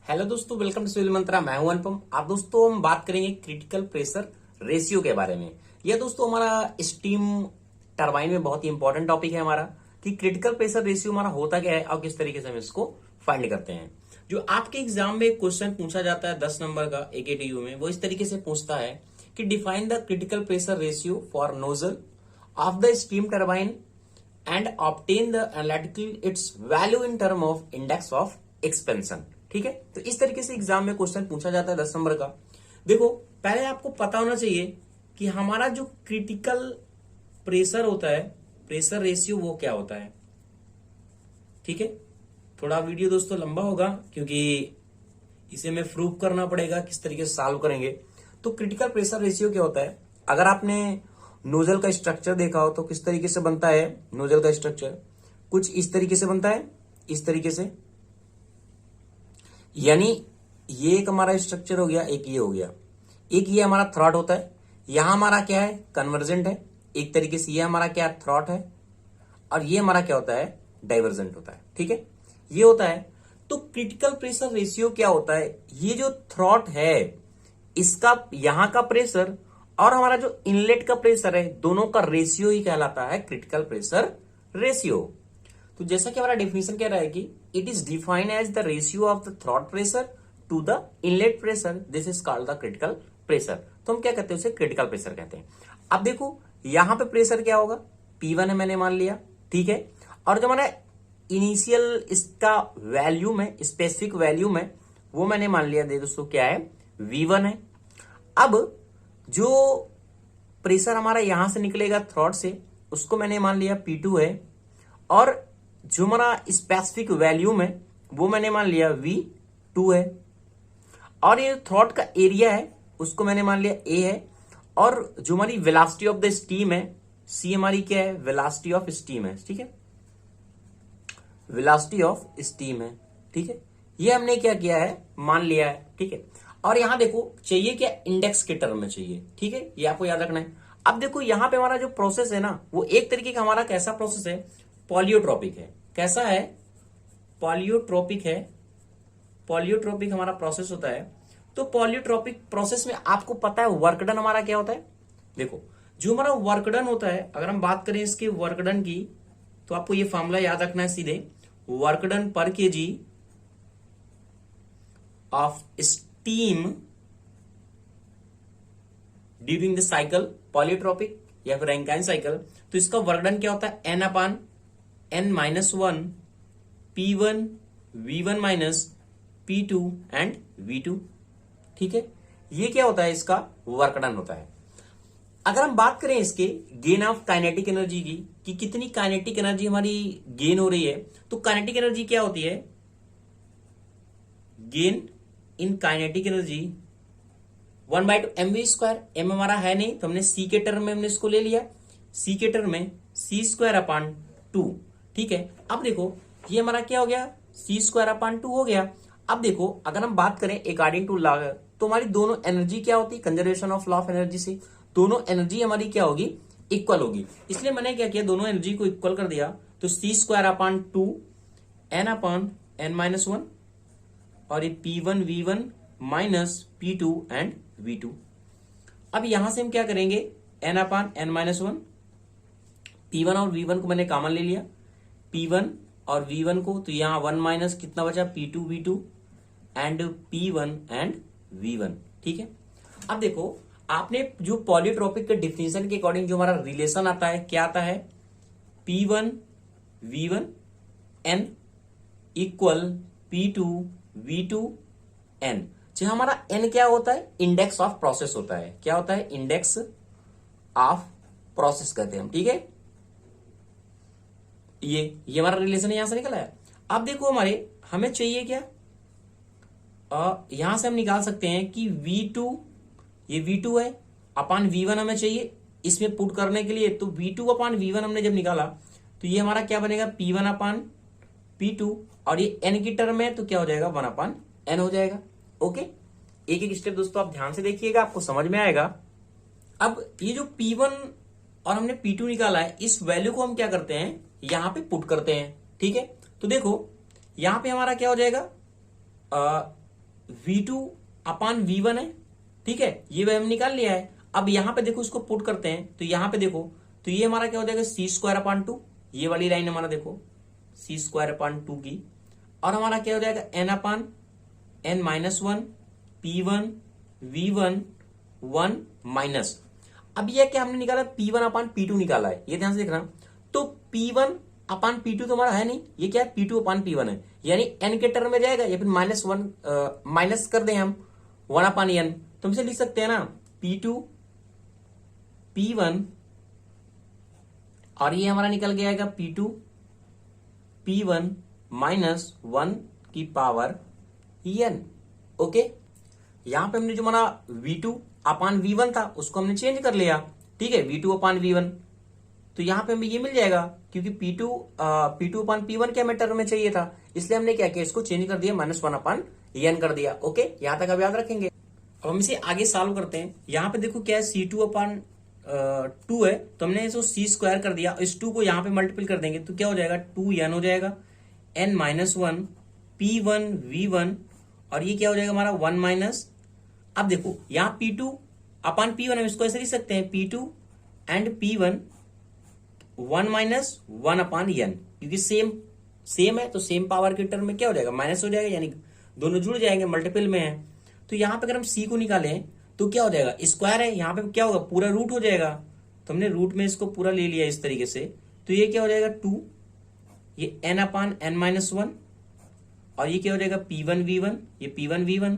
Hello दोस्तों, welcome to civil मंत्रा। मैं हूं अनुपम। आप दोस्तों हम बात करेंगे क्रिटिकल प्रेशर रेशियो के बारे में। यह दोस्तों हमारा स्टीम टरबाइन में बहुत ही इंपॉर्टेंट टॉपिक है हमारा कि क्रिटिकल प्रेशर रेशियो हमारा होता क्या है और किस तरीके से हम इसको फाइंड करते हैं। जो आपके एग्जाम में क्वेश्चन पूछा जाता है 10 नंबर का AKTU में, वो इस तरीके से पूछता है कि define the critical pressure ratio for nozzle of the steam turbine and obtain the analytical it's value in term of index of expansion. ठीक है, तो इस तरीके से एग्जाम में क्वेश्चन पूछा जाता है 10 नंबर का। देखो, पहले आपको पता होना चाहिए कि हमारा जो क्रिटिकल प्रेशर होता है, प्रेशर रेशियो, वो क्या होता है। ठीक है, थोड़ा वीडियो दोस्तों लंबा होगा क्योंकि इसे में प्रूव करना पड़ेगा किस तरीके से सॉल्व करेंगे। तो क्रिटिकल प्रेशर रेशियो क्या होता है, अगर आपने नोजल का स्ट्रक्चर देखा हो तो किस तरीके से बनता है नोजल का स्ट्रक्चर, कुछ इस तरीके से बनता है, इस तरीके से। यानी ये एक हमारा स्ट्रक्चर हो गया, एक ये हो गया, एक ये हमारा थ्रॉट होता है। यहां हमारा क्या है, कन्वर्जेंट है एक तरीके से। ये हमारा क्या थ्रॉट है और ये हमारा क्या होता है, डाइवर्जेंट होता है। ठीक है, ये होता है। तो क्रिटिकल प्रेशर रेशियो क्या होता है, ये जो थ्रॉट है इसका यहां का प्रेशर और हमारा जो इनलेट का प्रेशर है, दोनों का रेशियो ही कहलाता है क्रिटिकल प्रेशर रेशियो। तो जैसा कि हमारा डेफिनेशन कह रहा है कि it is defined as the ratio of the throat pressure to the inlet pressure, this is called the critical pressure. तो हम क्या कहते हैं, उसे क्रिटिकल प्रेशर कहते हैं। अब देखो यहां पे प्रेशर क्या होगा, P1 है, मैंने मान लिया। ठीक है, और जो हमारा इनिशियल इसका वैल्यू में, स्पेसिफिक वैल्यू में, वो मैंने मान लिया दे दोस्तों क्या है, V1 है। अब जो प्रेशर हमारा यहां से निकलेगा थ्रॉट से, उसको मैंने मान लिया P2 है। और जो हमारा स्पेसिफिक वैल्यू में, वो मैंने मान लिया V2 है। और ये थ्रॉट का एरिया है, उसको मैंने मान लिया A है। और जो हमारी वेलोसिटी ऑफ द स्टीम है, C हमारी क्या है, वेलोसिटी ऑफ स्टीम है। ठीक है, वेलोसिटी ऑफ स्टीम है। ठीक है, ये हमने क्या किया है, मान लिया है। ठीक है, और यहां देखो चाहिए क्या, इंडेक्स के टर्म में चाहिए। ठीक है, ये आपको याद रखना है। अब देखो यहां पे हमारा जो प्रोसेस है ना, वो एक तरीके का हमारा कैसा प्रोसेस है, पॉलियोट्रोपिक है। कैसा है, पॉलियोट्रोपिक है। पॉलियोट्रोपिक हमारा प्रोसेस होता है। तो पॉलियोट्रोपिक प्रोसेस में आपको पता है वर्क डन हमारा क्या होता है। देखो जो हमारा वर्क डन होता है, अगर हम बात करें इसके वर्क डन की, तो आपको ये फॉर्मूला याद रखना है सीधे, work done per KG of steam during the cycle, polytropic या फिर रैंकाइन साइकिल। तो इसका वर्क डन क्या होता है, N/N-1 P1 V1 minus P2 and V2। ठीक है, ये क्या होता है, इसका वर्क डन होता है। अगर हम बात करें इसके गेन ऑफ काइनेटिक एनर्जी की, कि कितनी काइनेटिक एनर्जी हमारी गेन हो रही है, तो काइनेटिक एनर्जी क्या होती है, gain in kinetic energy 1/2 mv²। m हमारा है नहीं, तो हमने c के टर्म में हमने इसको ले लिया, c के टर्म में c²/2। ठीक है, अब देखो ये हमारा क्या हो गया, c²/2 हो गया। अब देखो अगर हम बात करें अकॉर्डिंग टू लॉ, तो हमारी दोनों एनर्जी क्या होती है, conservation of law of energy से दोनों एनर्जी हमारी क्या होगी, इक्वल होगी। इसलिए मैंने क्या किया, दोनों एनर्जी को इक्वल कर दिया। तो c²/2 N/N-1 और ये P1 V1 minus P2 and V2। अब यहां से हम क्या करेंगे, N/N-1, P1 और V1 को मैंने कॉमन ले लिया, P1 और V1 को, तो यहां 1 माइनस कितना बचा, P2 V2 and P1 and V1। ठीक है, अब देखो आपने जो पॉलीट्रोपिक के डिफिनेशन के अकॉर्डिंग जो हमारा रिलेशन आता है, क्या आता है, P1 V1 N equal P2 V2 N। जो हमारा N क्या होता है, इंडेक्स ऑफ प्रोसेस होता है। क्या होता है, इंडेक्स ऑफ प्रोसेस कहते हैं हम। ठीक है, ये हमारा रिलेशन यहां से निकला है। अब देखो हमें चाहिए क्या, यहां से हम निकाल सकते हैं कि V2, ये V2 है अपान V1 हमें चाहिए इसमें पुट करने के लिए। तो V2 अपान V1 हमने जब निकाला, तो ये हमारा क्या बनेगा, P1 अपान P2, और ये N की टर्म है तो क्या हो जाएगा, 1/N हो जाएगा। ओके, एक एक स्टेप दोस्तों आप ध्यान से देखिएगा, आपको समझ में आएगा। अब ये जो P1 और हमने P2 निकाला है, इस वैल्यू को हम क्या करते हैं, यहां पे पुट करते हैं। ठीक है, तो देखो यहां पे हमारा क्या हो जाएगा, V2 अपान V1 है, ठीक है, ये वैल्यू निकाल लिया है। अब यहां पे देखो इसको पुट करते हैं, तो यहां पे देखो तो ये हमारा क्या हो जाएगा सी स्क्वायर अपान 2, ये वाली लाइन हमारा देखो सी स्क्वायर अपान 2 की, और हमारा क्या हो जाएगा n upon n minus 1 P1 V1 1 minus, अब ये क्या हमने निकाला P1 अपान P2 निकाला है, ये ध्यान से देखना। तो P1 अपान P2 तो हमारा है नहीं, ये क्या है P2 अपान P1 है, यानी n के टर्म में जाएगा या फिर -1 माइनस कर दें हम 1 अपान n, तो हम इसे लिख सकते हैं ना P2 P1 और ये हमारा निकल के आएगा P2 P1 माइनस 1 की पावर n। ओके, यहां पे हमने जो हमारा V2 अपान V1 था उसको हमने चेंज कर लिया, ठीक है, V2 अपान V1, तो यहां पे हमें ये मिल जाएगा क्योंकि P2 अपान P1 क्या हमें टर्म में चाहिए था, इसलिए हमने क्या किया इसको चेंज कर दिया -1 अपान n कर दिया। ओके, यहां तक अब याद रखेंगे। अब हम इसे आगे सॉल्व करते हैं। यहां पे देखो क्या है C2 अपान 2 है, तो हमने इसको C स्क्वायर कर दिया, इस 2 को यहां पे मल्टीपल कर देंगे तो क्या हो जाएगा 2n हो जाएगा n माइनस 1 P1 V1, और ये क्या हो जाएगा हमारा 1 माइनस, अब देखो यहां P2 अपान P1 हम इसको ऐसे लिख सकते हैं P2 and P1 1 minus 1 upon n, क्योंकि सेम है तो सेम पावर के टर्म में क्या हो जाएगा माइनस हो जाएगा, यानी दोनों जुड़ जाएंगे, मल्टीपल में है। तो यहां पे अगर हम c को निकालें तो क्या हो जाएगा स्क्वायर है, यहां पे क्या होगा पूरा रूट हो जाएगा, तो हमने रूट में इसको पूरा ले लिया इस तरीके से, तो ये क्या हो जाएगा 2, ये n अपान n माइनस 1, और ये क्या हो जाएगा P1 V1, ये P1 V1,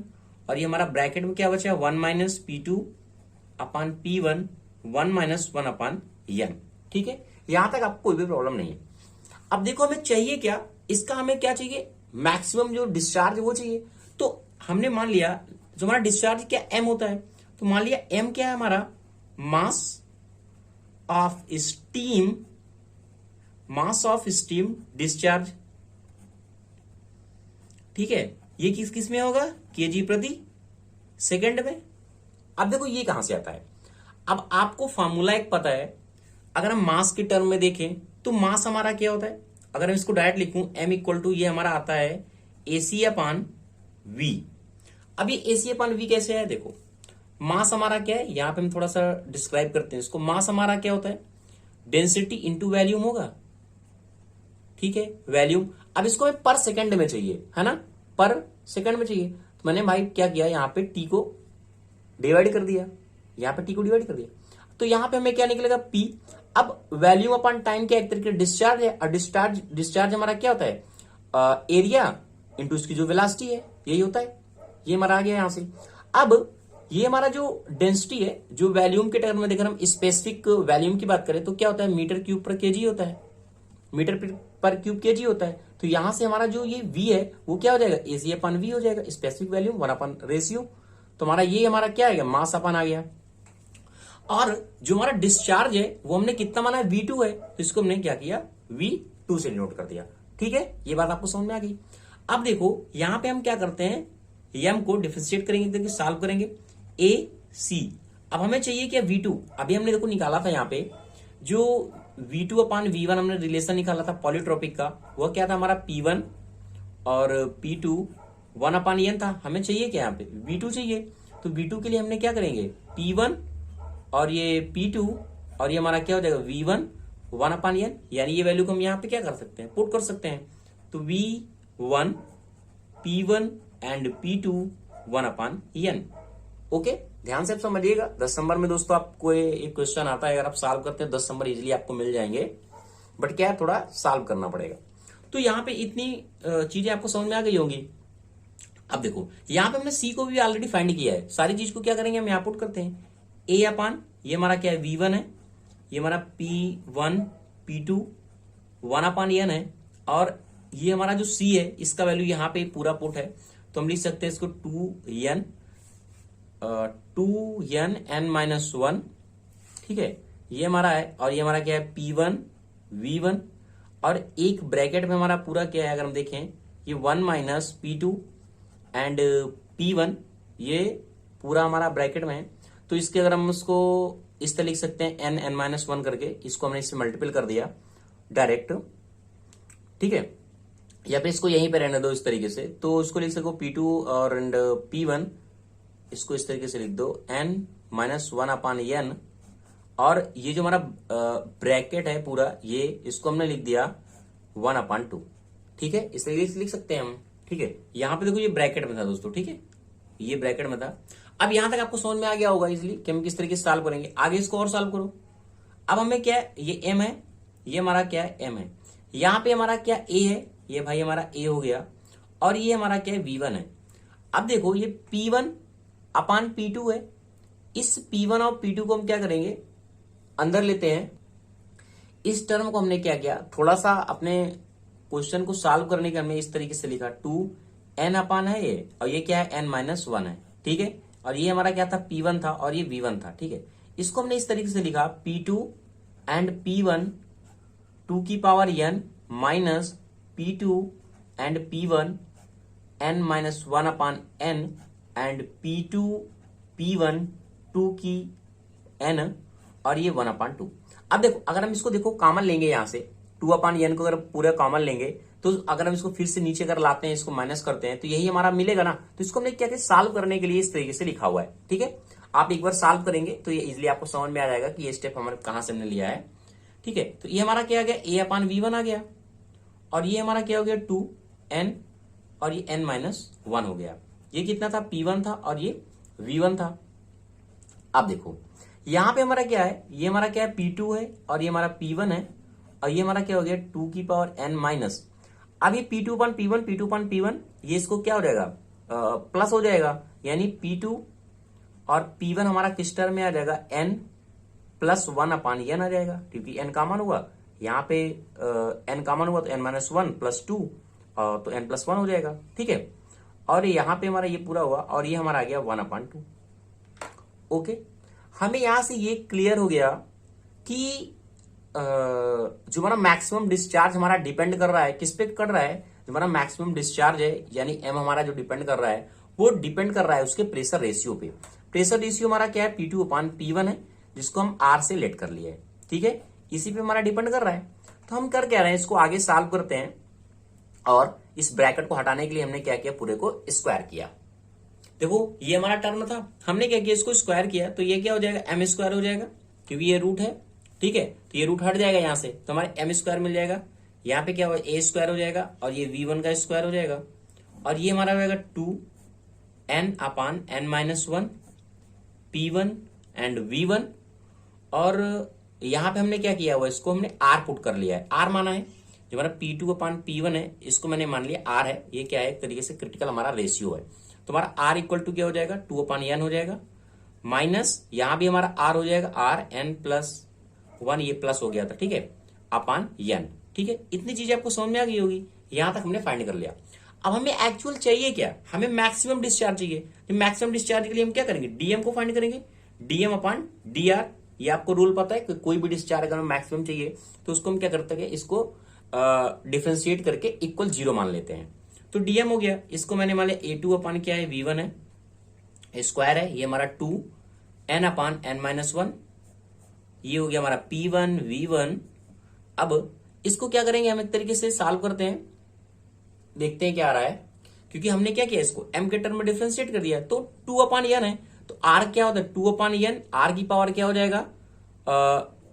और ये हमारा ब्रैकेट में क्या बचा है 1 माइनस P2 अपान P1 1 माइनस 1 अपान n। ठीक है, यहां तक आपको कोई भी प्रॉब्लम नहीं है। अब देखो हमें चाहिए क्या, इसका हमें क्या चाहिए मैक्सिमम जो डिस्चार्ज वो चाहिए, तो हमने मान लिया जो हमारा डिस्चार्ज क्या m होता है, तो मान लिया m क्या है हमारा मास ऑफ स्टीम डिस्चार्ज, ठीक है, ये किस में होगा केजी प्रति सेकंड में। अब देखो ये कहां से आता है, अब आपको फॉर्मूला एक पता है, अगर हम मास के टर्म में देखें तो मास हमारा क्या होता है, अगर हम इसको डायरेक्ट लिखूं m इक्वल टू ये हमारा आता है AC अपान V। अब ये AC अपान V कैसे है, देखो मास हमारा क्या है, यहां पे हम थोड़ा सा डिस्क्राइब करते हैं इसको। मास हमारा क्या होता है डेंसिटी इंटू वैल्यूम होगा, ठीक है, वैल्यूम। अब इसको हमें पर सेकंड में चाहिए, है ना, पर सेकंड में चाहिए, तो मैंने भाई क्या किया यहाँ पे T को डिवाइड कर दिया, यहाँ पे T को डिवाइड कर दिया, तो यहाँ पे हमें क्या निकलेगा P। अब वैल्यूम अपॉन टाइम क्या एक तरीके डिस्चार्ज है, और डिस्चार्ज हमारा क्या होता है एरिया इंटू इसकी जो वेलोसिटी है, यही होता है, ये हमारा आ गया यहां से। अब ये हमारा जो डेंसिटी है, जो वैल्यूम के टर्म में देखकर हम स्पेसिफिक वैल्यूम की बात करें तो क्या होता है मीटर क्यूब पर केजी होता है, मीटर पर क्यूब केजी होता है, तो यहां से हमारा जो ये V है वो क्या हो जाएगा AC अपान V हो जाएगा, स्पेसिफिक वैल्यूम 1 अपान रेशियो, तो हमारा ये हमारा क्या आएगा मास अपान आ गया। और जो हमारा डिस्चार्ज है वो हमने कितना माना है V2 है, तो इसको हमने क्या किया V2 से डिनोट कर दिया, ठीक है, ये बात आपको समझ में आ गई। अब देखो यहां पे हम क्या करते हैं m को डिफरेंशिएट करेंगे, देखिए सॉल्व करेंगे AC। अब हमें चाहिए क्या V2, अभी हमने देखो निकाला था यहाँ पे जो V2 अपान V1 हमने रिलेशन निकाला था पॉलीट्रोपिक का, वह क्या था हमारा P1 और P2 1 अपान n था। हमें चाहिए क्या यहाँ पे V2 चाहिए, तो V2 के लिए हमने क्या करेंगे P1 और ये P2 और ये हमारा क्या हो जाएगा V1 1 अपान n, यानी ये वैल्यू को हम यहाँ पे क्या कर सकते हैं पुट कर सकते हैं, तो V1 P1 and P2 1 upon n। Okay, ध्यान से आप समझिएगा। 10 नंबर में दोस्तों आपको एक क्वेश्चन आता है, अगर आप सॉल्व करते हैं 10 नंबर इजीली आपको मिल जाएंगे, बट क्या है थोड़ा सॉल्व करना पड़ेगा। तो यहाँ पे इतनी चीजें आपको समझ में आ गई होंगी। अब देखो यहाँ पे हमने C को भी ऑलरेडी फाइंड किया है, सारी चीज को क्या करेंगे हम यहाँ पुट करते हैं A अपान ये हमारा क्या है V1 है, ये हमारा P1 P2 1 अपान n है, और ये हमारा जो C है इसका वैल्यू यहाँ पे पूरा पुट है, तो हम लिख सकते हैं इसको 2n n माइनस 1, ठीक है, ये हमारा है, और ये हमारा क्या है P1 V1, और एक ब्रैकेट में हमारा पूरा क्या है अगर हम देखें ये 1 माइनस P2 एंड P1, ये पूरा हमारा ब्रैकेट में है, तो इसके अगर हम उसको इस तरह लिख सकते हैं n माइनस 1 करके, इसको हमने इससे मल्टीपल कर दिया डायरेक्ट, ठीक है। या फिर इसको यहीं पे रहने दो इस तरीके से, तो इसको लिख सको P2 और एंड P1, इसको इस तरीके से लिख दो n माइनस 1/n, और ये जो हमारा ब्रैकेट है पूरा ये, इसको हमने लिख दिया 1/2। ठीक है, इस तरीके से लिख सकते हैं हम। ठीक है, यहां पे देखो ये ब्रैकेट में था दोस्तों। ठीक है, ये ब्रैकेट में था। अब यहां तक आपको समझ में आ गया होगा इसलिए कि हम किस तरीके से सॉल्व करेंगे। आगे इसको और सॉल्व करो। अब हमें क्या है, ये m है, ये हमारा क्या है, m है। यहां पे हमारा क्या a है, ये भाई हमारा a हो गया, और ये हमारा क्या है, v1 है। अब देखो ये P1/P2 है। इस P1 और P2 को हम क्या करेंगे, अंदर लेते हैं। इस टर्म को हमने क्या किया, थोड़ा सा अपने क्वेश्चन को सॉल्व करने के हमने इस तरीके से लिखा, 2n है ये, और ये क्या है, n-1 है। ठीक है, और ये हमारा क्या था, P1 था, और ये V1 था। ठीक है, इसको हमने इस तरीके से लिखा, P2 and P1 2n minus P2 and P1 n-1/n and P2 P1 2n, और ये 1/2। अब देखो, अगर हम इसको देखो कॉमन लेंगे यहां से, 2/n को अगर पूरा कॉमन लेंगे, तो अगर हम इसको फिर से नीचे अगर लाते हैं, इसको माइनस करते हैं, तो यही हमारा मिलेगा ना। तो इसको हमने क्या किया, सॉल्व करने के लिए इस तरीके से लिखा हुआ है। ठीक है, आप एक बार सॉल्व करेंगे तो ये इजिली आपको समझ में आ जाएगा कि ये स्टेप हमारे कहां से हमने लिया है। ठीक है, तो ये हमारा क्या आ गया, a/v1 आ गया, और ये हमारा क्या हो गया, 2n, और ये n-1 हो गया। ये कितना था, P1 था, और ये V1 था। अब देखो यहां पे हमारा क्या है, ये हमारा क्या है, P2 है, और ये हमारा P1 है, और ये हमारा क्या हो गया, 2n-। अब ये P2/P1 P2/P1 ये इसको क्या हो जाएगा, प्लस हो जाएगा, यानी P2 और P1 हमारा किस टर्म में आ जाएगा, n+1/n आ जाएगा, क्योंकि n कॉमन हुआ यहाँ पे, n कॉमन हुआ तो n-1 + 2, तो n+1 हो जाएगा। ठीक है, और यहाँ पे हमारा ये पूरा हुआ, और ये हमारा आ गया 1/2। ओके, हमें यहां से ये क्लियर हो गया कि जो हमारा मैक्सिमम डिस्चार्ज हमारा डिपेंड कर रहा है, किस पे कर रहा है, जो हमारा मैक्सिमम डिस्चार्ज है, यानी m हमारा जो डिपेंड कर रहा है, वो डिपेंड कर रहा है उसके प्रेशर रेशियो पे। प्रेशर रेशियो हमारा क्या है, P2/P1 है, जिसको हम R से लेट कर लिया है। ठीक है, इसी पे हमारा डिपेंड कर रहा है। तो हम कर क्या रहे हैं, इसको आगे सॉल्व करते हैं, और इस ब्रैकेट को हटाने के लिए हमने क्या किया, पूरे को स्क्वायर किया। देखो ये हमारा टर्म था, हमने क्या किया, इसको स्क्वायर किया, तो ये क्या हो जाएगा, m² हो जाएगा, क्योंकि ये रूट है। ठीक है, तो ये रूट हट जाएगा यहां से, तो हमारे m² मिल जाएगा। यहाँ पे क्या होगा, a² हो जाएगा, और ये V1 का स्क्वायर हो जाएगा, और ये हमारा हो जाएगा 2n/n-1 P1 एंड V1। और यहां पे हमने क्या किया हुआ, इसको हमने R पुट कर लिया है। R माना है जो हमारा P2/P1 है, इसको मैंने मान लिया R है। ये क्या है, एक तरीके से क्रिटिकल हमारा रेशियो है। तो हमारा R इक्वल टू क्या हो जाएगा, 2/n हो जाएगा, माइनस यहां भी हमारा R हो जाएगा, RN+1, ये प्लस हो गया था। ठीक है, /n। ठीक है, इतनी चीजें आपको समझ में आ गई होगी। यहां तक हमने फाइंड कर लिया। अब हमें एक्चुअल चाहिए क्या, हमें मैक्सिमम डिस्चार्ज चाहिए। तो मैक्सिमम डिस्चार्ज के लिए हम क्या करेंगे, डीएम को फाइंड करेंगे, dm/dr। ये आपको रूल पता है कि कोई भी डिस्चार्ज अगर हमें मैक्सिमम चाहिए तो उसको हम क्या करते हैं, इसको डिफरेंशिएट करके इक्वल 0 मान लेते हैं। तो डीएम हो गया, इसको मैंने मान लिया A2 क्या है, V1 है, स्क्वायर है, ये हमारा 2n/n-1, ये हो गया हमारा P1 V1। अब इसको क्या करेंगे, हम एक तरीके से सॉल्व करते हैं, देखते हैं क्या आ रहा है। क्योंकि हमने क्या किया, इसको m के टर्म में डिफरेंशिएट कर दिया, तो 2/n है, तो r क्या होता है, 2/n, r की पावर क्या हो जाएगा,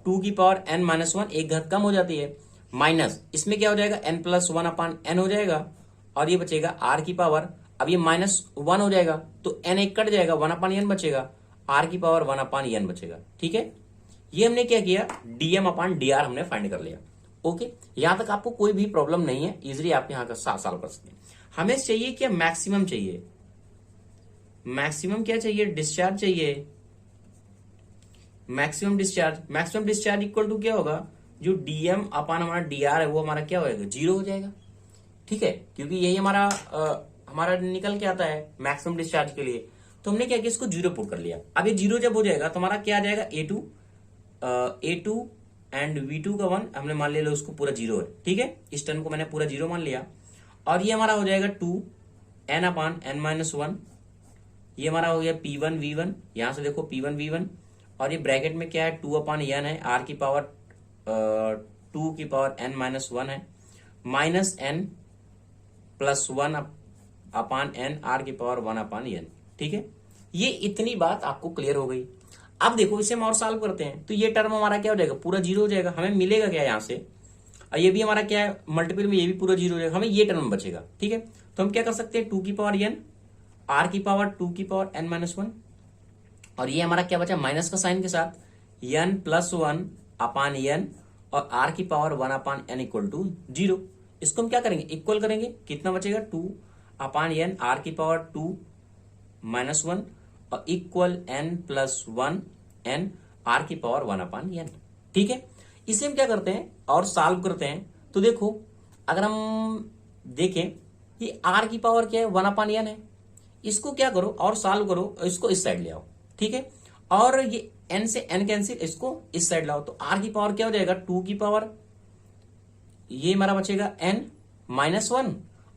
2n-1, एक घात कम हो जाती है, माइनस इसमें क्या हो जाएगा, n+1/n हो जाएगा, और ये बचेगा r की पावर, अब ये -1 हो जाएगा, तो n एक कट जाएगा, 1/n बचेगा, r की पावर 1/n बचेगा। ठीक है, ये हमने क्या किया, dm/dr हमने फाइंड कर लिया। ओके, यहां तक आपको कोई भी प्रॉब्लम नहीं है, इजिली आप यहां का सॉल्व कर सकते हैं। हमें चाहिए क्या, मैक्सिमम चाहिए। मैक्सिमम क्या चाहिए, डिस्चार्ज चाहिए, maximum discharge. Maximum discharge equal to क्या होगा, जो dm/हमारा dr है वो हमारा क्या होगा, 0 हो जाएगा। ठीक है, क्योंकि यही हमारा हमारा निकल के आता है मैक्सिमम डिस्चार्ज के लिए। तो हमने क्या किया, इसको 0 पुट कर लिया। अब ये 0 जब हो जाएगा तो हमारा क्या आ जाएगा, A2 एंड V2 का 1 हमने मान लिया, उसको पूरा 0 है। ठीक है, इस टर्म को मैंने पूरा 0 मान लिया, और ये हमारा हो जाएगा 2n/n-1, ये हमारा हो गया P1 V1, यहां से देखो P1 V1, और ये ब्रैकेट में क्या है, 2/n है, r की पावर 2n-1 है, minus n plus 1 upon N R की पावर 1 अपान एन। ठीक है, ये इतनी बात आपको क्लियर हो गई। अब देखो इसे हम और सॉल्व करते हैं तो ये टर्म हमारा क्या हो जाएगा, पूरा जीरो हो जाएगा। हमें मिलेगा क्या यहाँ से, और ये भी हमारा क्या है मल्टीपल में, ये भी पूरा जीरो हो जाएगा, हमें ये टर्म बचेगा। ठीक है, तो हम क्या कर सकते हैं 2 की पावर एन आर की पावर 2 की पावर एन माइनस 1, और ये हमारा क्या बचा माइनस का साइन के साथ एन प्लस 1 अपान एन और आर की power 1 upon N equal to 0। इसको हम क्या करेंगे इक्वल करेंगे, कितना बचेगा 2 अपान एन आर की पावर 2 माइनस 1 और equal N plus 1 N R की पावर 1 अपान एन। ठीक है, इसे हम क्या करते हैं और सॉल्व करते हैं। तो देखो अगर हम देखें ये आर की पावर क्या है 1 अपान एन है, इसको क्या करो और सॉल्व करो, इसको इस साइड ले आओ। ठीक है, और ये एन से एन कैंसिल, इसको इस साइड लाओ तो आर की पावर क्या हो जाएगा 2 की पावर, ये हमारा बचेगा एन माइनस 1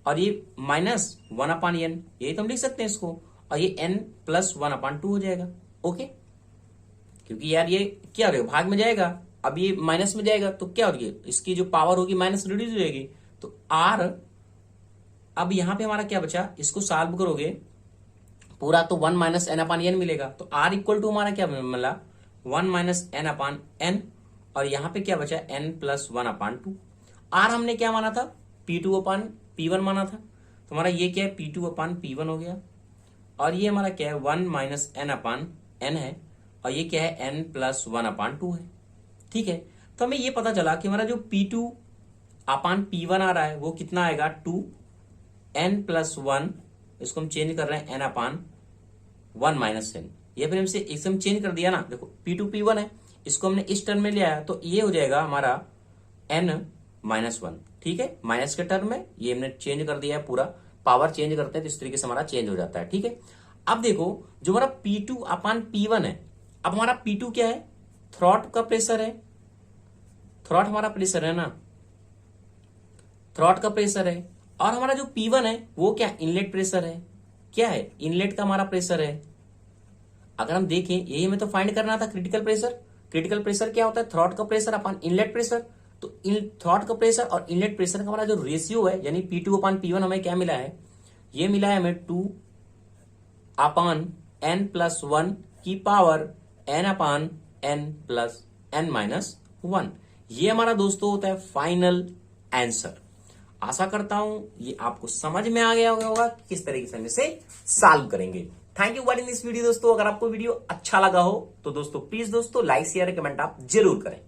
और ये माइनस 1 अपान एन, यही तो हम लिख सकते हैं इसको, और ये एन प्लस 1 अपान 2 हो जाएगा। ओके, क्योंकि यार ये क्या हो जाएगा भाग में जाएगा, अब ये माइनस में जाएगा तो क्या होगी इसकी जो पावर होगी माइनस रिड्यूस हो जाएगी। तो आर अब यहां पे हमारा क्या बचा, इसको सॉल्व करोगे पूरा तो 1 माइनस एन अपान एन मिलेगा। तो आर इक्वल टू हमारा क्या मिला 1 माइनस एन अपान एन, और यहां पे क्या बचा एन प्लस 1 अपान 2। आर हमने क्या माना था P2 अपान P1 माना था, तो हमारा ये क्या है P2 अपान P1 हो गया, और ये हमारा क्या है 1 माइनस एन अपान एन है, और ये क्या है एन प्लस 1 अपान 2 है। ठीक है, तो हमें ये पता चला कि हमारा जो P2 अपान P1 आ रहा है वो कितना आएगा 2 एन प्लस 1, इसको हम चेंज कर रहे हैं एन अपान 1 माइनस एन, ये फिर हमसे एकदम चेंज कर दिया ना। देखो P2 P1 है, इसको हमने इस टर्म में ले आया तो ये हो जाएगा हमारा एन माइनस 1। ठीक है, माइनस के टर्म में ये हमने चेंज कर दिया है, पूरा पावर चेंज करते हैं तो इस तरीके से हमारा चेंज हो जाता है। ठीक है, अब देखो जो हमारा P2 अपान P1 है, अब हमारा P2 क्या है थ्रॉट का प्रेशर है, थ्रॉट हमारा प्रेशर है ना, थ्रॉट का प्रेशर है, और हमारा जो P1 है वो क्या इनलेट प्रेशर है, क्या है इनलेट का हमारा प्रेशर है। अगर हम देखें यही हमें तो फाइंड करना था क्रिटिकल प्रेशर। क्रिटिकल प्रेशर क्या होता है थ्रॉट का प्रेशर अपान इनलेट प्रेशर, तो थ्रॉट का प्रेशर और इनलेट प्रेशर का हमारा जो रेशियो है यानी P2 अपान P1 हमें क्या मिला है, ये मिला है हमें 2 अपान एन प्लस 1 की power N upon N plus N minus 1। ये हमारा दोस्तों होता है फाइनल आंसर। आशा करता हूं ये आपको समझ में आ गया होगा कि किस तरीके से हम इसे सॉल्व करेंगे। Thank you watching this video दोस्तों। अगर आपको वीडियो अच्छा लगा हो तो दोस्तों प्लीज दोस्तों लाइक शेयर कमेंट आप जरूर करें।